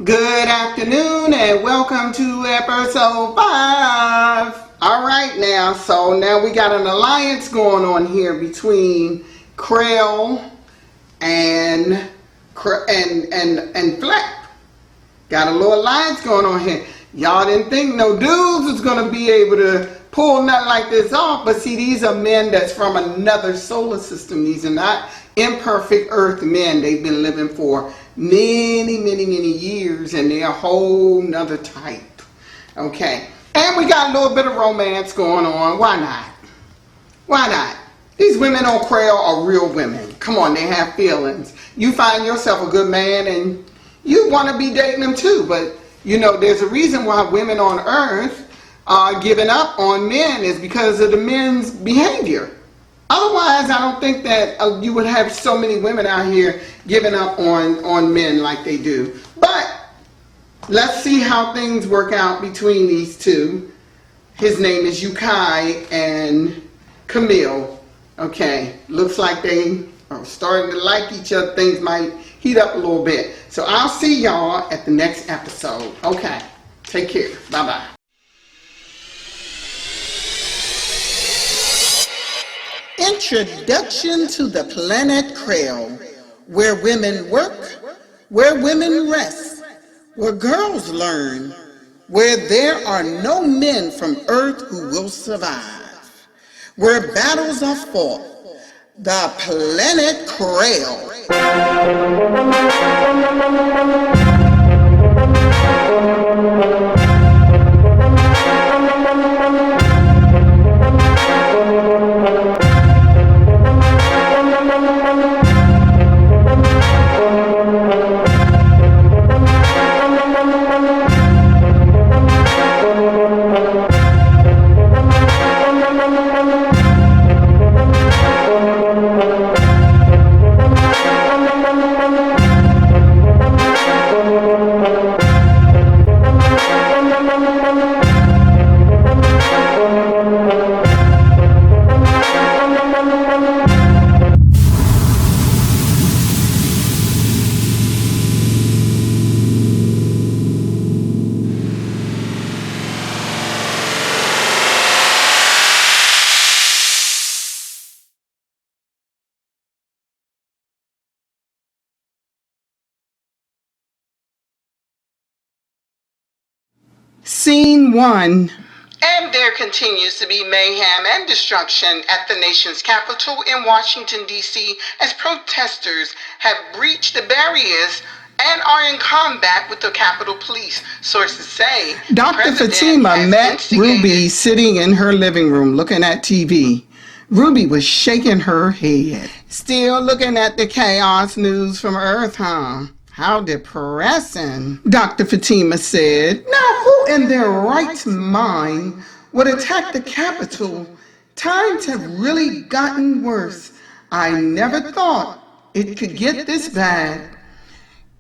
Good afternoon and welcome to episode 5. Alright now we got an alliance going on here between Krail and Flep. Got a little alliance going on here. Y'all didn't think no dudes was going to be able to pull nothing like this off, but see, these are men that's from another solar system. These are not imperfect earth men. They've been living for many years, and they're a whole nother type. Okay, and we got a little bit of romance going on. Why not? Why not? These women on Krail are real women. Come on, they have feelings. You find yourself a good man and you want to be dating them too, but you know, there's a reason why women on earth are giving up on men is because of the men's behavior. Otherwise, I don't think that you would have so many women out here giving up on men like they do. But let's see how things work out between these two. His name is Lukeet and Camille. Okay, looks like they are starting to like each other. Things might heat up a little bit. So I'll see y'all at the next episode. Okay, take care. Bye-bye. Introduction to the planet Krail, where women work, where women rest, where girls learn, where there are no men from Earth who will survive, where battles are fought, the planet Krail. Scene 1. And there continues to be mayhem and destruction at the nation's capital in Washington, D.C. as protesters have breached the barriers and are in combat with the Capitol Police. Sources say Dr. Fatima met Ruby sitting in her living room looking at TV. Ruby was shaking her head. Still looking at the chaos news from Earth, huh? How depressing, Dr. Fatima said. Now, who in their right mind would attack the Capitol? Times have really gotten worse. I never thought it could get this bad.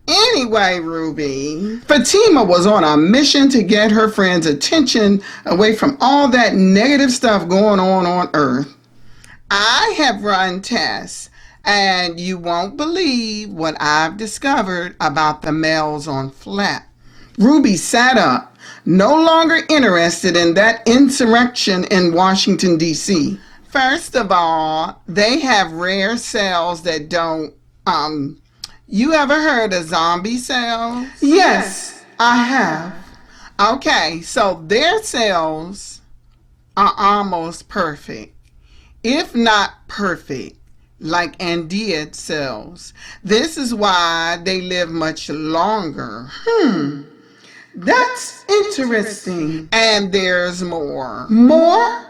Anyway, Ruby, Fatima was on a mission to get her friends' attention away from all that negative stuff going on Earth. I have run tests, and you won't believe what I've discovered about the males on Flep. Ruby sat up, no longer interested in that insurrection in Washington, D.C. First of all, they have rare cells that don't, you ever heard of zombie cells? Yes, I have. Okay, so their cells are almost perfect, if not perfect, like Andeat cells. This is why they live much longer. That's interesting. And there's more. More?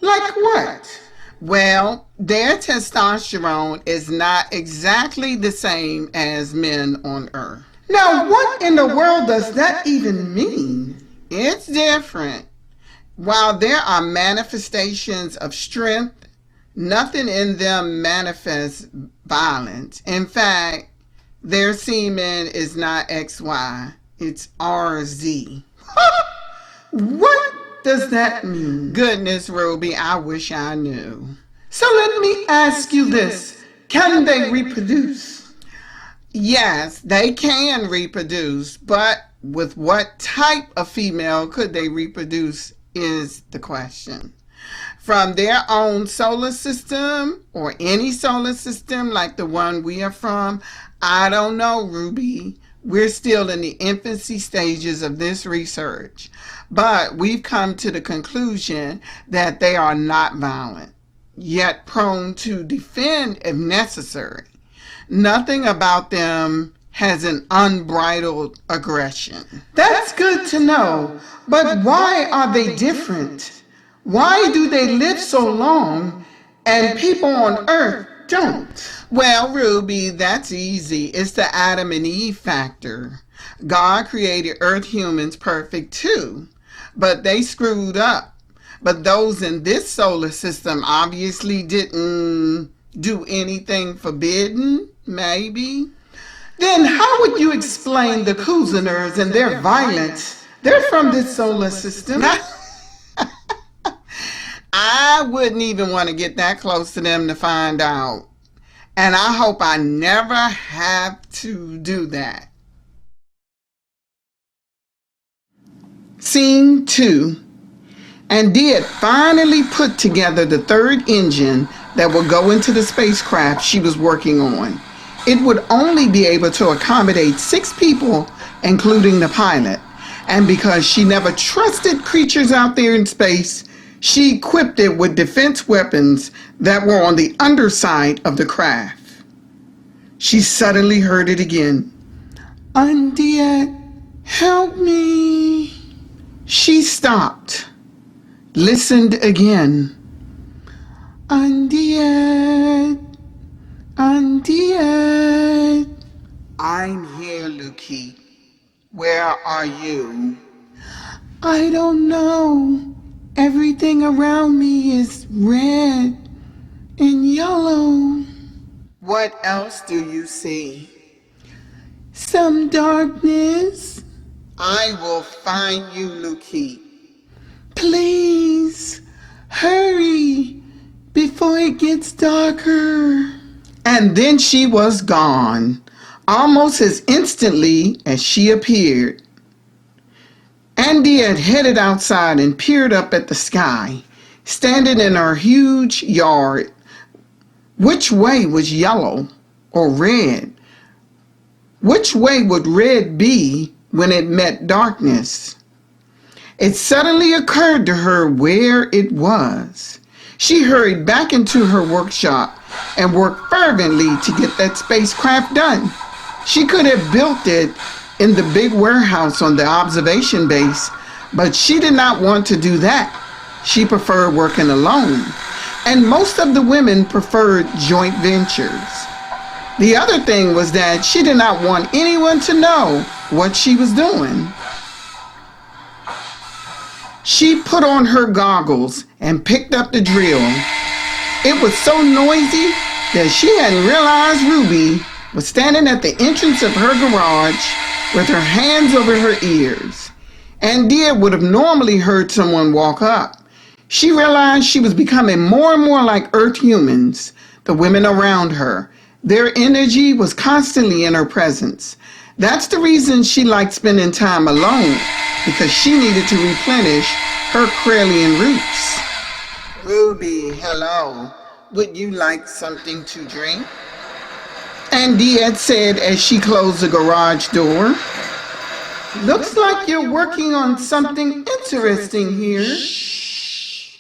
Like what? Well, their testosterone is not exactly the same as men on Earth. Now, what in the world does that even mean? It's different. While there are manifestations of strength, nothing in them manifests violence. In fact, their semen is not XY, it's RZ. What does that mean? Goodness, Ruby, I wish I knew. So let me ask you this. Can they reproduce? Yes, they can reproduce, but with what type of female could they reproduce is the question. From their own solar system or any solar system like the one we are from, I don't know, Ruby. We're still in the infancy stages of this research, but we've come to the conclusion that they are not violent, yet prone to defend if necessary. Nothing about them has an unbridled aggression. That's good to know, but why are they different? Why do they live so long and people on Earth don't? Well, Ruby, that's easy. It's the Adam and Eve factor. God created Earth humans perfect too, but they screwed up. But those in this solar system obviously didn't do anything forbidden, maybe. Then how would you explain the Kuzeners and their violence? They're from this solar system. I wouldn't even want to get that close to them to find out. And I hope I never have to do that. Scene 2. Andeat finally put together the third engine that would go into the spacecraft she was working on. It would only be able to accommodate 6 people, including the pilot. And because she never trusted creatures out there in space, she equipped it with defense weapons that were on the underside of the craft. She suddenly heard it again. Andeat, help me. She stopped, listened again. Andeat, Andeat. I'm here, Lukeet. Where are you? I don't know. Everything around me is red and yellow. What else do you see? Some darkness. I will find you, Lukeet. Please, hurry before it gets darker. And then she was gone, almost as instantly as she appeared. Andeat headed outside and peered up at the sky, standing in her huge yard. Which way was yellow or red? Which way would red be when it met darkness? It suddenly occurred to her where it was. She hurried back into her workshop and worked fervently to get that spacecraft done. She could have built it in the big warehouse on the observation base, but she did not want to do that. She preferred working alone, and most of the women preferred joint ventures. The other thing was that she did not want anyone to know what she was doing. She put on her goggles and picked up the drill. It was so noisy that she hadn't realized Ruby was standing at the entrance of her garage with her hands over her ears. Andeat would have normally heard someone walk up. She realized she was becoming more and more like Earth humans, the women around her. Their energy was constantly in her presence. That's the reason she liked spending time alone, because she needed to replenish her Krailian roots. Ruby, hello. Would you like something to drink? Andeat said as she closed the garage door. Looks like you're working on something interesting here. Shh.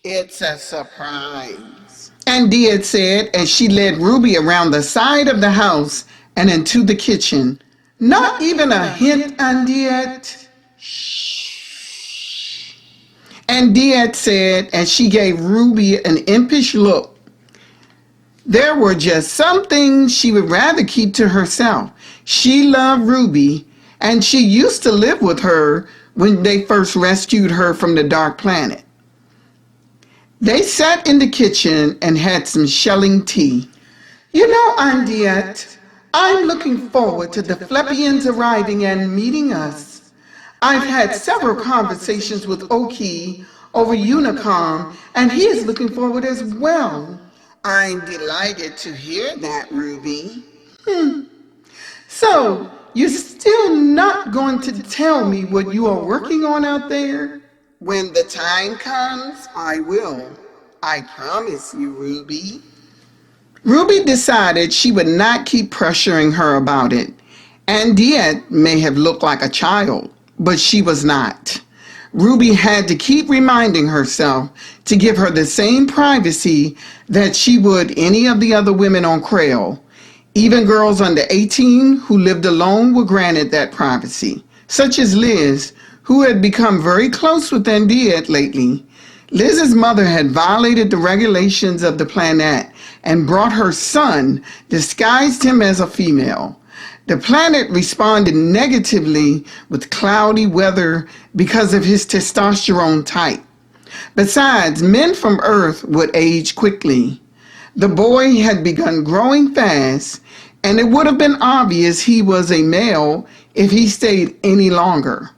It's a surprise. Andeat said as she led Ruby around the side of the house and into the kitchen. Not even a hint, Andeat. Shh. Andeat said as she gave Ruby an impish look. There were just some things she would rather keep to herself. She loved Ruby, and she used to live with her when they first rescued her from the dark planet. They sat in the kitchen and had some shelling tea. You know, Andeat, I'm looking forward to the Flepians arriving and meeting us. I've had several conversations with Oki over Unicom, and he is looking forward as well. I'm delighted to hear that, Ruby. So, you're still not going to tell me what you are working on out there? When the time comes, I will. I promise you, Ruby. Ruby decided she would not keep pressuring her about it. Andeat may have looked like a child, but she was not. Ruby had to keep reminding herself to give her the same privacy that she would any of the other women on Krail. Even girls under 18 who lived alone were granted that privacy, such as Liz, who had become very close with Andeat lately. Liz's mother had violated the regulations of the Planette and brought her son, disguised him as a female. The planet responded negatively with cloudy weather because of his testosterone type. Besides, men from Earth would age quickly. The boy had begun growing fast, and it would have been obvious he was a male if he stayed any longer.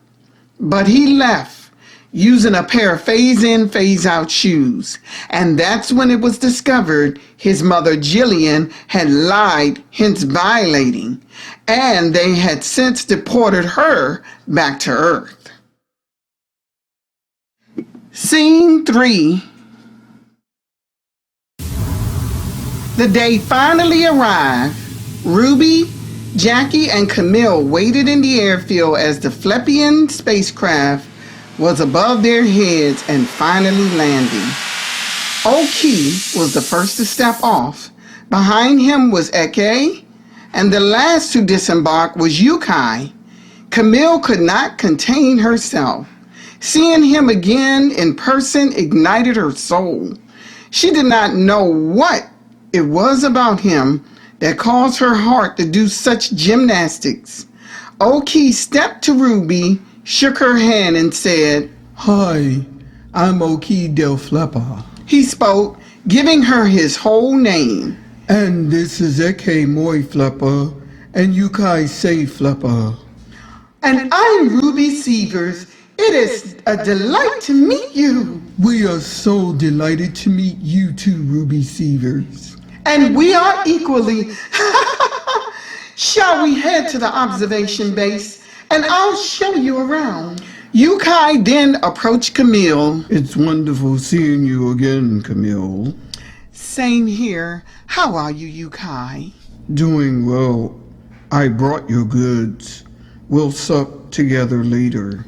But he left, using a pair of phase-in, phase-out shoes. And that's when it was discovered his mother, Jillian, had lied, hence violating. And they had since deported her back to Earth. Scene 3. The day finally arrived. Ruby, Jackie, and Camille waited in the airfield as the Flepian spacecraft was above their heads and finally landing. Oki was the first to step off. Behind him was Eke, and the last to disembark was Yukai. Camille could not contain herself. Seeing him again in person ignited her soul. She did not know what it was about him that caused her heart to do such gymnastics. Oki stepped to Ruby, shook her hand, and said, "Hi, I'm Oki del Flepa. He spoke, giving her his whole name. And this is Eke Moi Flepa and Yukai Sei Flepa. And I'm Ruby Sievers. It is a delight to meet you. We are so delighted to meet you too, Ruby Sievers. And we are equally. Shall we head to the observation base and I'll show you around? Yukai then approached Camille. It's wonderful seeing you again, Camille. Same here. How are you, Yukai? Doing well. I brought your goods. We'll sup together later.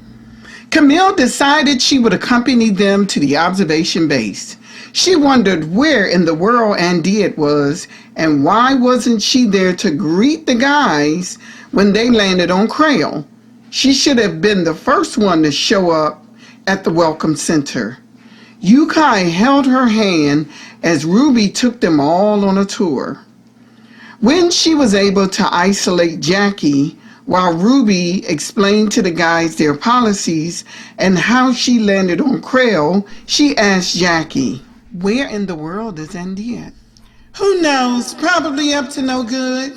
Camille decided she would accompany them to the observation base. She wondered where in the world Andeat was and why wasn't she there to greet the guys when they landed on Krail. She should have been the first one to show up at the welcome center. Yukai held her hand as Ruby took them all on a tour. When she was able to isolate Jackie, while Ruby explained to the guys their policies and how she landed on Krail, she asked Jackie, "Where in the world is Andeat?" "Who knows? Probably up to no good."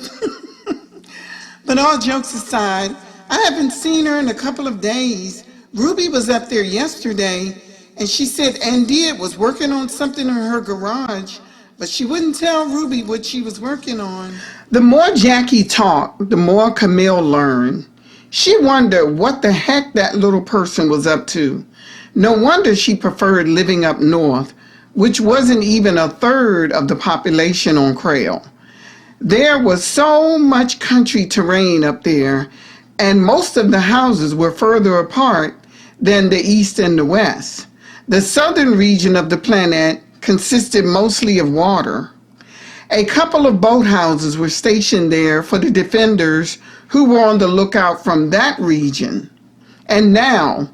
But all jokes aside, I haven't seen her in a couple of days. Ruby was up there yesterday, and she said Andeat was working on something in her garage, but she wouldn't tell Ruby what she was working on. The more Jackie talked, the more Camille learned. She wondered what the heck that little person was up to. No wonder she preferred living up north, which wasn't even a third of the population on Krail. There was so much country terrain up there, and most of the houses were further apart than the east and the west. The southern region of the Planette consisted mostly of water. A couple of boathouses were stationed there for the defenders who were on the lookout from that region. And now,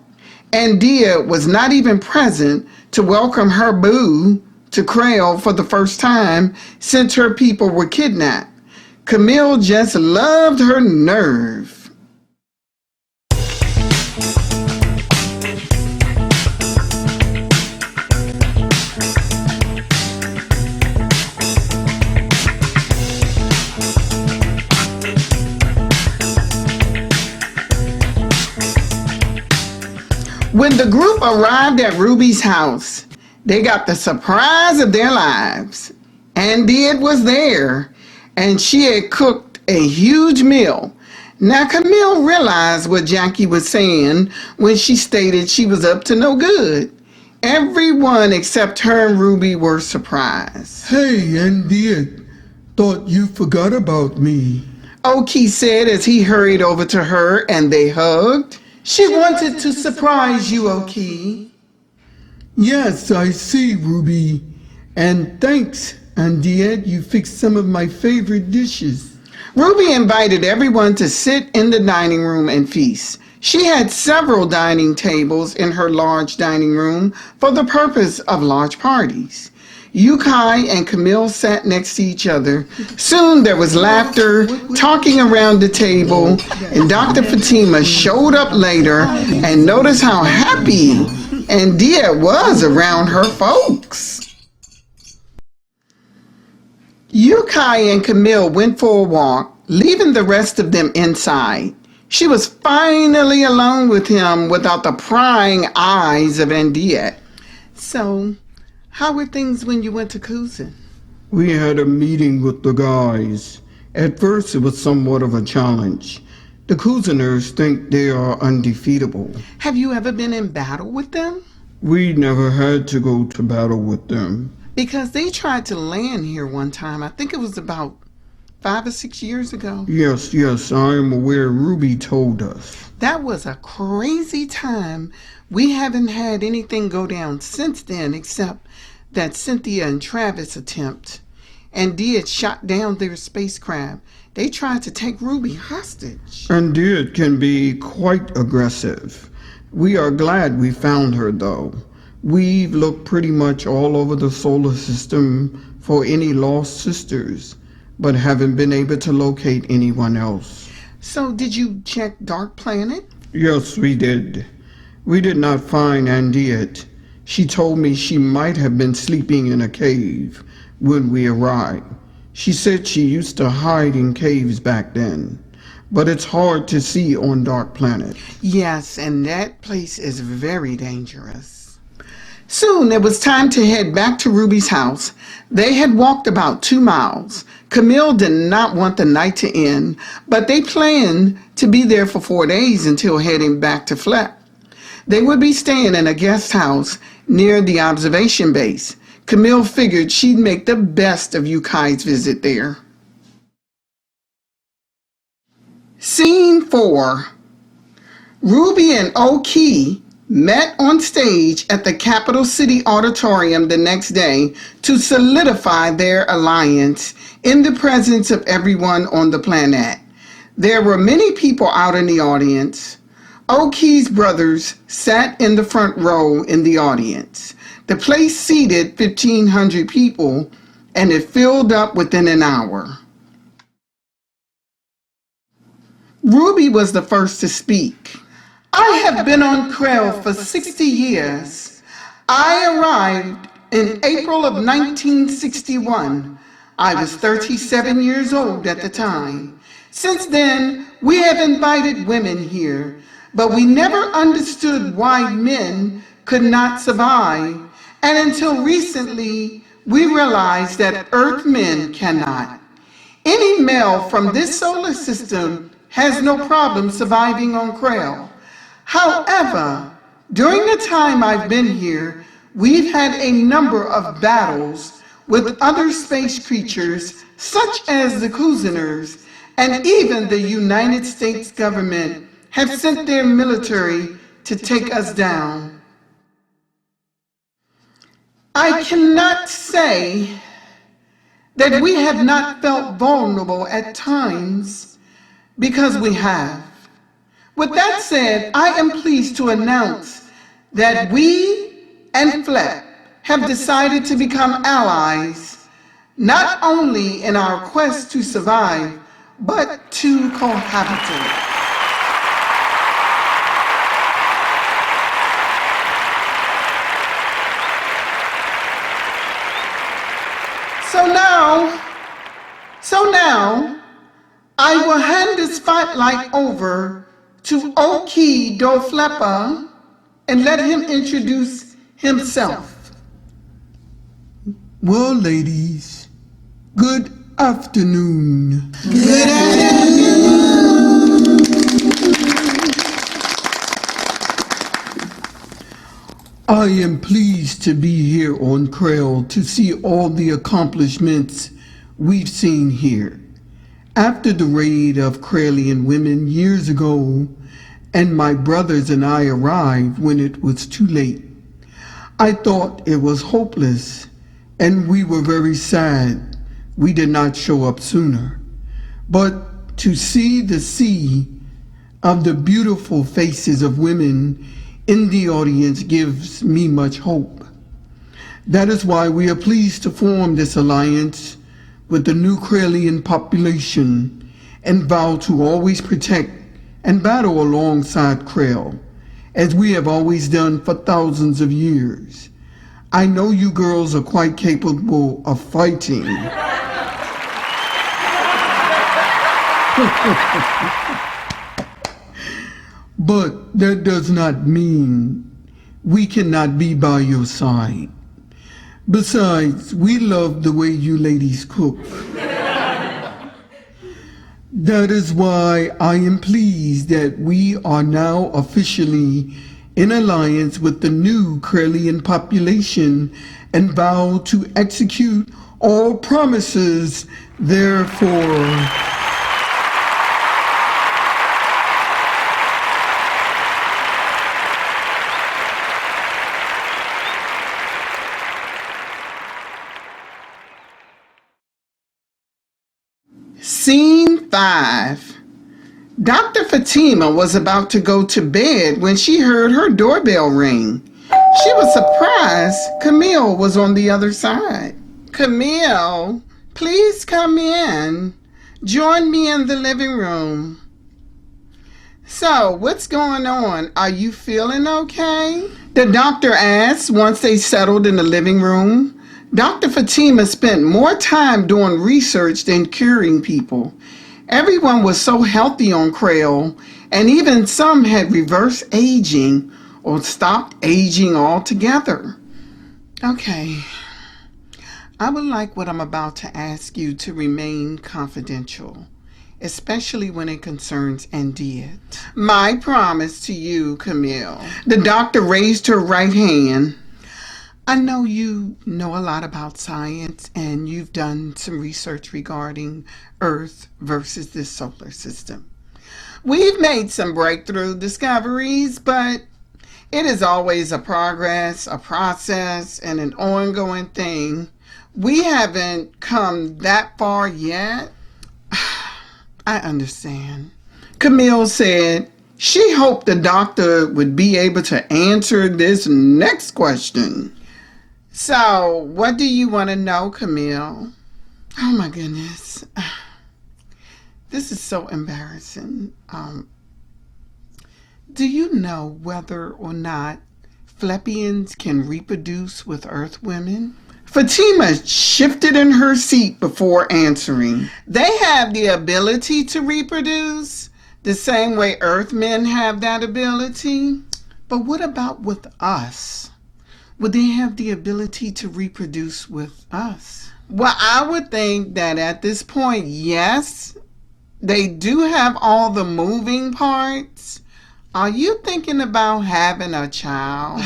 Andeat was not even present to welcome her boo to Krail for the first time since her people were kidnapped. Camille just loved her nerve. When the group arrived at Ruby's house, they got the surprise of their lives. Andeat was there, and she had cooked a huge meal. Now Camille realized what Jackie was saying when she stated she was up to no good. Everyone except her and Ruby were surprised. Hey, Andeat, thought you forgot about me. Oki said as he hurried over to her and they hugged. She wanted to surprise you, Oki. Yes, I see, Ruby. And thanks, Andeat, you fixed some of my favorite dishes. Ruby invited everyone to sit in the dining room and feast. She had several dining tables in her large dining room for the purpose of large parties. Yukai and Camille sat next to each other. Soon there was laughter, talking around the table, and Dr. Fatima showed up later and noticed how happy Andeat was around her folks. Yukai and Camille went for a walk, leaving the rest of them inside. She was finally alone with him without the prying eyes of Andeat. So, how were things when you went to Cousin? We had a meeting with the guys. At first it was somewhat of a challenge. The Cousiners think they are undefeatable. Have you ever been in battle with them? We never had to go to battle with them. Because they tried to land here one time. I think it was about 5 or 6 years ago. Yes, I am aware. Ruby told us. That was a crazy time. We haven't had anything go down since then except that Cynthia and Travis attempt. Andeat shot down their spacecraft. They tried to take Ruby hostage. Andeat can be quite aggressive. We are glad we found her, though. We've looked pretty much all over the solar system for any lost sisters, but haven't been able to locate anyone else. So did you check Dark Planet? Yes, we did. We did not find Andeat. She told me she might have been sleeping in a cave when we arrived. She said she used to hide in caves back then, but it's hard to see on Dark Planet. Yes, and that place is very dangerous. Soon it was time to head back to Ruby's house. They had walked about 2 miles. Camille did not want the night to end, but they planned to be there for 4 days until heading back to Flep. They would be staying in a guest house near the observation base. Camille figured she'd make the best of Yukai's visit there. Scene 4. Ruby and Oki met on stage at the Capital City Auditorium the next day to solidify their alliance in the presence of everyone on the Planette. There were many people out in the audience. Oki's brothers sat in the front row in the audience. The place seated 1,500 people, and it filled up within an hour. Ruby was the first to speak. I have been on Krail for 60 years. I arrived in April of 1961. I was 37 years old at the time. Since then, we have invited women here, but we never understood why men could not survive. And until recently, we realized that Earth men cannot. Any male from this solar system has no problem surviving on Krail. However, during the time I've been here, we've had a number of battles with other space creatures such as the Cousiners, and even the United States government have sent their military to take us down. I cannot say that we have not felt vulnerable at times, because we have. With that said, I am pleased to announce that we and Flep have decided to become allies, not only in our quest to survive, but to cohabitate. So now, I will hand the spotlight over to Oki do Flepa and let him introduce himself. Well, ladies, good afternoon. Good afternoon. I am pleased to be here on Krail to see all the accomplishments we've seen here. After the raid of Krailian women years ago, and my brothers and I arrived when it was too late, I thought it was hopeless, and we were very sad we did not show up sooner. But to see the sea of the beautiful faces of women in the audience gives me much hope. That is why we are pleased to form this alliance with the new Krailian population and vow to always protect and battle alongside Krail, as we have always done for thousands of years. I know you girls are quite capable of fighting. But that does not mean we cannot be by your side. Besides, we love the way you ladies cook. That is why I am pleased that we are now officially in alliance with the new Krailian population and vow to execute all promises therefore. Scene 5. Dr. Fatima was about to go to bed when she heard her doorbell ring. She was surprised Camille was on the other side. Camille, please come in. Join me in the living room. So, what's going on? Are you feeling okay? The doctor asked once they settled in the living room. Dr. Fatima spent more time doing research than curing people. Everyone was so healthy on Krail, and even some had reverse aging or stopped aging altogether. Okay, I would like what I'm about to ask you to remain confidential, especially when it concerns Andeat. My promise to you, Camille. The doctor raised her right hand. I know you know a lot about science and you've done some research regarding Earth versus this solar system. We've made some breakthrough discoveries, but it is always a progress, a process, and an ongoing thing. We haven't come that far yet. I understand. Camille said she hoped the doctor would be able to answer this next question. So, what do you want to know, Camille? Oh my goodness. This is so embarrassing. Do you know whether or not Flepians can reproduce with Earth women? Fatima shifted in her seat before answering. They have the ability to reproduce the same way Earth men have that ability. But what about with us? Would they have the ability to reproduce with us? Well, I would think that at this point, yes, they do have all the moving parts. Are you thinking about having a child?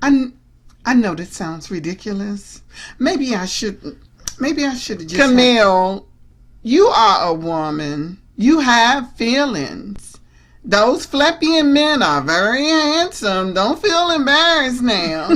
I know this sounds ridiculous. Maybe I should have just... Camille, you are a woman. You have feelings. Those Flepian men are very handsome. Don't feel embarrassed now.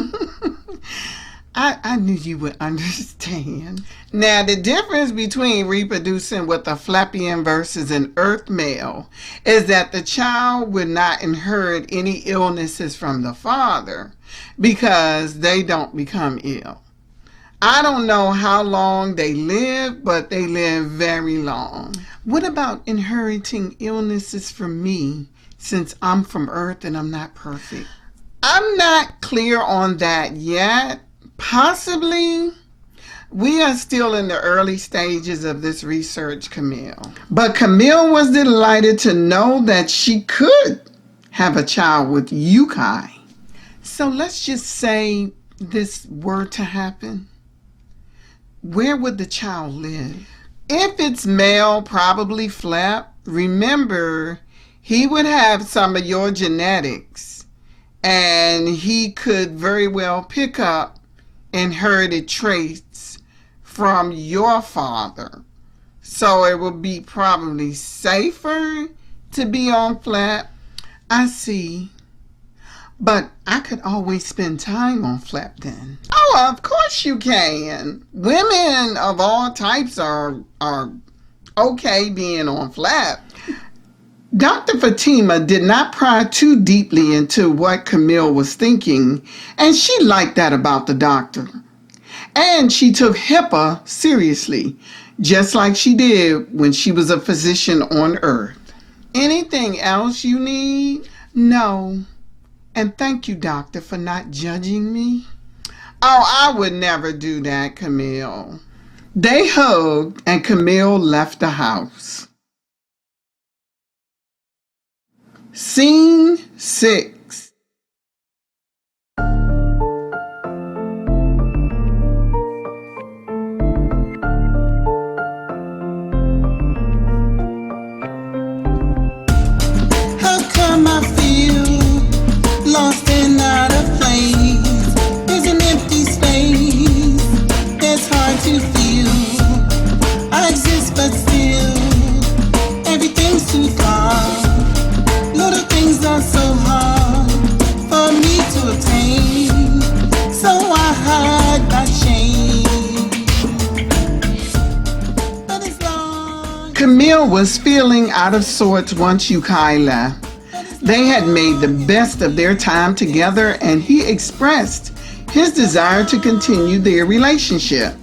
I knew you would understand. Now, the difference between reproducing with a Flepian versus an Earth male is that the child would not inherit any illnesses from the father because they don't become ill. I don't know how long they live, but they live very long. What about inheriting illnesses from me since I'm from Earth and I'm not perfect? I'm not clear on that yet. Possibly. We are still in the early stages of this research, Camille. But Camille was delighted to know that she could have a child with Yukai. So let's just say this were to happen. Where would the child live? If it's male, probably Flep. Remember, he would have some of your genetics. and he could very well pick up inherited traits from your father. So it would be probably safer to be on Flep. I see. But I could always spend time on Flep then. Oh, of course you can. Women of all types are okay being on Flep. Dr. Fatima did not pry too deeply into what Camille was thinking, and she liked that about the doctor. And she took HIPAA seriously, just like she did when she was a physician on Earth. Anything else you need? No. And thank you, doctor, for not judging me. Oh, I would never do that, Camille. They hugged and Camille left the house. Scene 6. How come I feel lost and out of place? There's an empty space that's hard to feel. I exist but still everything's too far. Little things are so hard for me to obtain, so I hide my shame. But as long Camille was feeling out of sorts once Yukai left. They had made the best of their time together, and he expressed his desire to continue their relationship.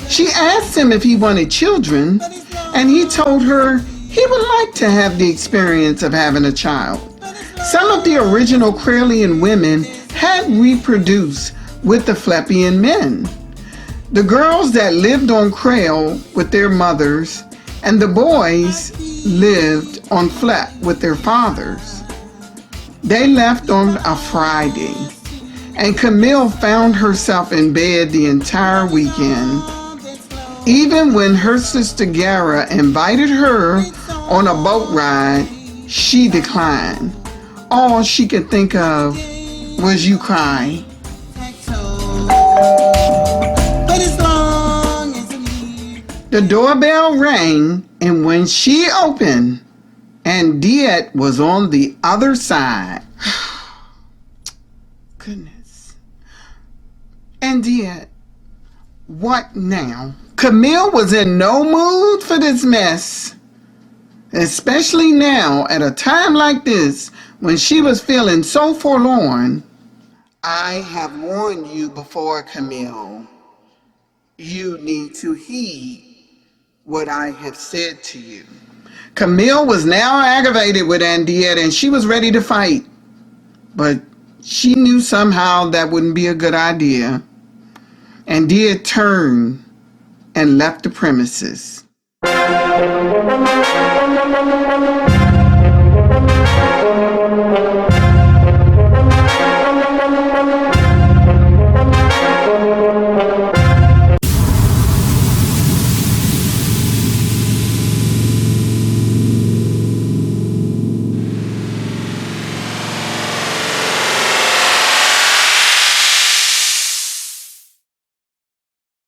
She asked him if he wanted children, and he told her he would like to have the experience of having a child. Some of the original Krailian women had reproduced with the Flepian men. The girls that lived on Krail with their mothers, and the boys lived on Flep with their fathers. They left on a Friday, and Camille found herself in bed the entire weekend. Even when her sister Gara invited her on a boat ride, she declined. All she could think of was Yukai. but as long as I'm here, The doorbell rang, and when she opened, Andeat was on the other side. Goodness. Andeat, what now? Camille was in no mood for this mess, especially now at a time like this when she was feeling so forlorn. I have warned you before, Camille. You need to heed what I have said to you. Camille was now aggravated with Andeat, and she was ready to fight. But she knew somehow that wouldn't be a good idea. Andeat turned and left the premises.